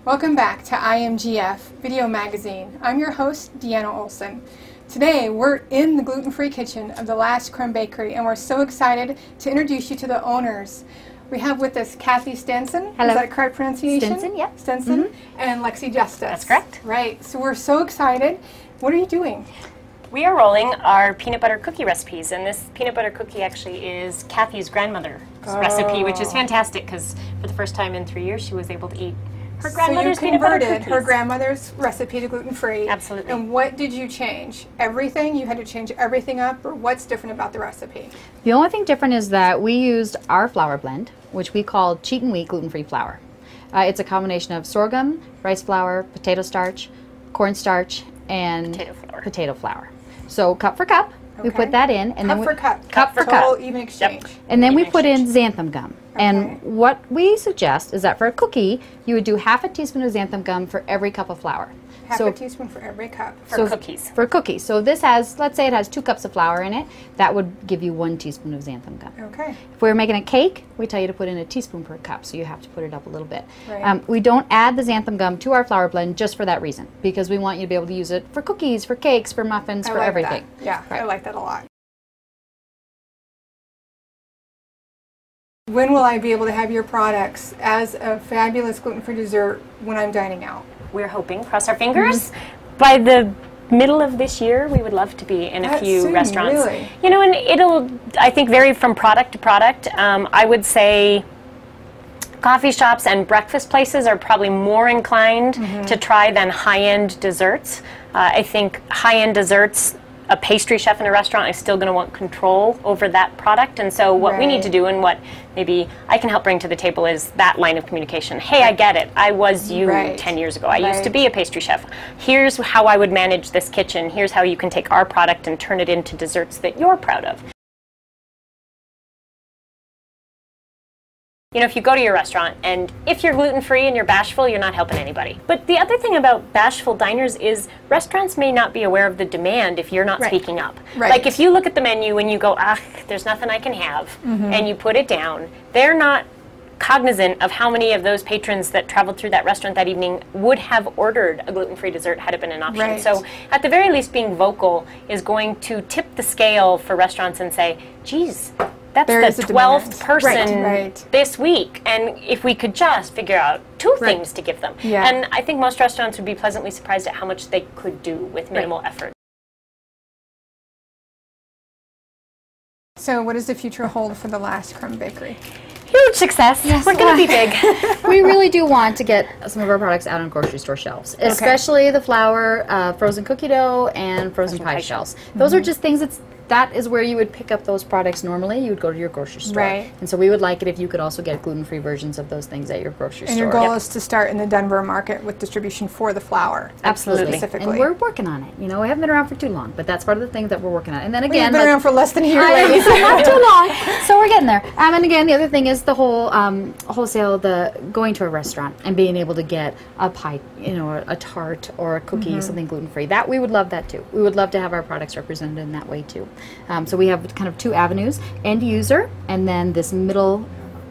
Welcome back to iamgf Video Magazine. I'm your host, Deanna Olson. Today we're in the gluten-free kitchen of the Last Crumb Bakery, and we're so excited to introduce you to the owners. We have with us Kathy Stinson. Hello. Is that correct pronunciation? Stinson, yep. Stinson. And Lexie Justice. That's correct. Right. So we're so excited. What are you doing? We are rolling our peanut butter cookie recipes, and this peanut butter cookie actually is Kathy's grandmother's recipe, which is fantastic because for the first time in 3 years she was able to eat her grandmother's peanut butter cookies. Her grandmother's recipe to gluten-free. Absolutely. And what did you change? Everything? You had to change everything up, or what's different about the recipe? The only thing different is that we used our flour blend, which we call Cheatin'Wheat gluten-free flour. It's a combination of sorghum, rice flour, potato starch, cornstarch, and potato flour. So cup for cup, we put that in, and then cup for cup, even exchange. Yep. And then we put in xanthan gum. And what we suggest is that for a cookie, you would do half a teaspoon of xanthan gum for every cup of flour. Half a teaspoon for every cup. For cookies. For cookies. So this has, let's say it has 2 cups of flour in it, that would give you 1 teaspoon of xanthan gum. Okay. If we were making a cake, we tell you to put in a teaspoon per cup, so you have to put it up a little bit. Right. We don't add the xanthan gum to our flour blend just for that reason, because we want you to be able to use it for cookies, for cakes, for muffins, for everything. That. Yeah, right. I like that a lot. When will I be able to have your products as a fabulous gluten-free dessert when I'm dining out? We're hoping, cross our fingers, by the middle of this year we would love to be in a few restaurants. Really? You know, and it'll, I think, vary from product to product. I would say coffee shops and breakfast places are probably more inclined to try than high-end desserts. I think high-end desserts, a pastry chef in a restaurant is still going to want control over that product, and so what we need to do and what maybe I can help bring to the table is that line of communication. Hey, I get it. I was you 10 years ago. I used to be a pastry chef. Here's how I would manage this kitchen. Here's how you can take our product and turn it into desserts that you're proud of. You know, if you go to your restaurant and if you're gluten-free and you're bashful, you're not helping anybody. But the other thing about bashful diners is restaurants may not be aware of the demand if you're not speaking up. Like if you look at the menu and you go, ah, there's nothing I can have, and you put it down, they're not cognizant of how many of those patrons that traveled through that restaurant that evening would have ordered a gluten-free dessert had it been an option. So at the very least, being vocal is going to tip the scale for restaurants and say, geez, that's the 12th person this week, and if we could just figure out 2 things to give them. And I think most restaurants would be pleasantly surprised at how much they could do with minimal effort. So what does the future hold for the Last Crumb Bakery? Huge success. We're going to be big. We really do want to get some of our products out on grocery store shelves, especially the flour, frozen cookie dough, and frozen pie shells. Those are just things that is where you would pick up those products normally. You would go to your grocery store. And so we would like it if you could also get gluten-free versions of those things at your grocery store. And your goal is to start in the Denver market with distribution for the flour. Absolutely. Specifically. And we're working on it. You know, we haven't been around for too long, but that's part of the thing that we're working on. And then again, we've been around for less than a year. Not too long. So we're getting there. And again, the other thing is the whole wholesale, the going to a restaurant and being able to get a pie, you know, a tart or a cookie, something gluten-free. That we would love that too. We would love to have our products represented in that way too. So we have kind of 2 avenues: end user, and then this middle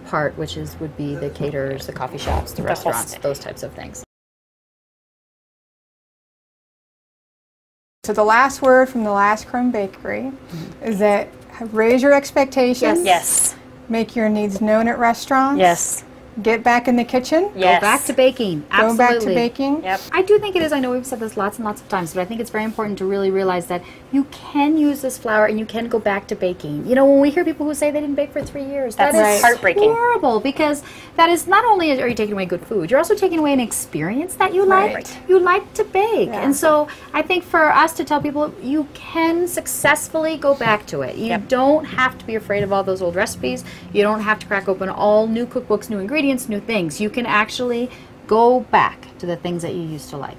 part, which would be the caterers, the coffee shops, the restaurants, those types of things. So the last word from the Last Crumb Bakery is that raise your expectations. Yes. Make your needs known at restaurants. Yes. Get back in the kitchen. Go back to baking. Absolutely. Go back to baking. Yep. I do think it is. I know we've said this lots and lots of times, but I think it's very important to really realize that you can use this flour and you can go back to baking. You know, when we hear people who say they didn't bake for 3 years, that is heartbreaking. Horrible, because that is not only are you taking away good food, you're also taking away an experience that you liked. You like to bake. And so I think for us to tell people you can successfully go back to it. You don't have to be afraid of all those old recipes. You don't have to crack open all new cookbooks, new ingredients, new things. You can actually go back to the things that you used to like.